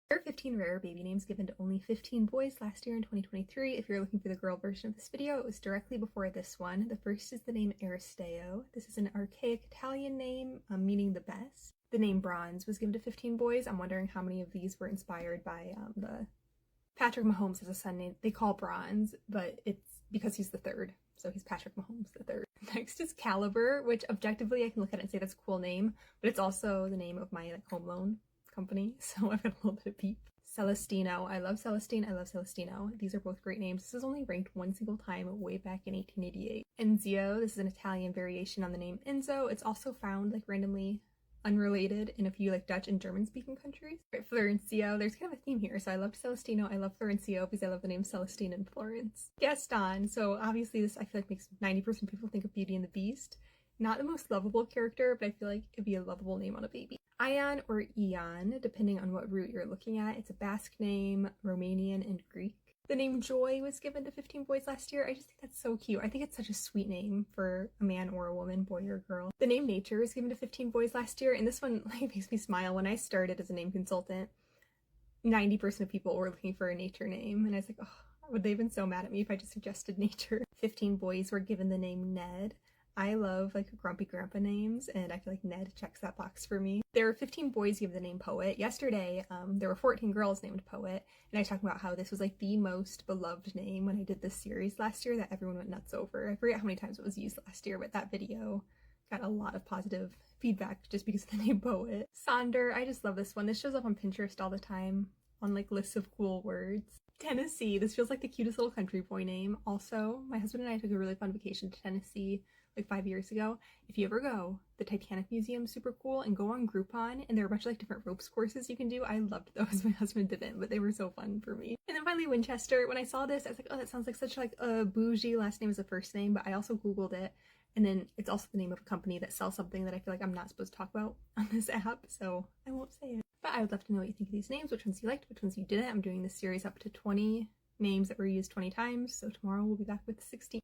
There are 15 rare baby names given to only 15 boys last year in 2023. If you're looking for the girl version of this video, it was directly before this one. The first is the name Aristeo. This is an archaic Italian name, meaning the best. The name Bronze was given to 15 boys. I'm wondering how many of these were inspired by the Patrick Mahomes has a son named, they call Bronze, but it's because he's the third. So he's Patrick Mahomes the third. Next is Caliber, which objectively I can look at it and say that's a cool name, but it's also the name of my home loan company, so I've got a little bit of peep. Celestino. I love Celestine. I love Celestino. These are both great names. This is only ranked one single time way back in 1888. Enzio. This is an Italian variation on the name Enzo. It's also found randomly unrelated in a few Dutch and German speaking countries. Right, Florencio. There's kind of a theme here. So I loved Celestino. I love Florencio because I love the name Celestine in Florence. Gaston. So obviously this I feel like makes 90% of people think of Beauty and the Beast. Not the most lovable character, but I feel like it'd be a lovable name on a baby. Ion or Ion, depending on what route you're looking at. It's a Basque name, Romanian, and Greek. The name Joy was given to 15 boys last year. I just think that's so cute. I think it's such a sweet name for a man or a woman, boy or girl. The name Nature was given to 15 boys last year, and this one makes me smile. When I started as a name consultant, 90% of people were looking for a nature name, and I was like, oh, would they have been so mad at me if I just suggested Nature? 15 boys were given the name Ned. I love grumpy grandpa names, and I feel like Ned checks that box for me. There were 15 boys given the name Poet. Yesterday, there were 14 girls named Poet, and I talked about how this was the most beloved name when I did this series last year that everyone went nuts over. I forget how many times it was used last year, but that video got a lot of positive feedback just because of the name Poet. Sonder, I just love this one. This shows up on Pinterest all the time on lists of cool words. Tennessee, this feels like the cutest little country boy name. Also, my husband and I took a really fun vacation to Tennessee 5 years ago. If you ever go, the Titanic Museum's super cool, and go on Groupon, and there are a bunch of different ropes courses you can do. I loved those. My husband didn't, but they were so fun for me. And then finally Winchester. When I saw this, I was like, oh, that sounds like such a bougie last name as a first name, but I also Googled it, and then it's also the name of a company that sells something that I feel like I'm not supposed to talk about on this app, so I won't say it. But I would love to know what you think of these names, which ones you liked, which ones you didn't. I'm doing this series up to 20 names that were used 20 times, so tomorrow we'll be back with 16.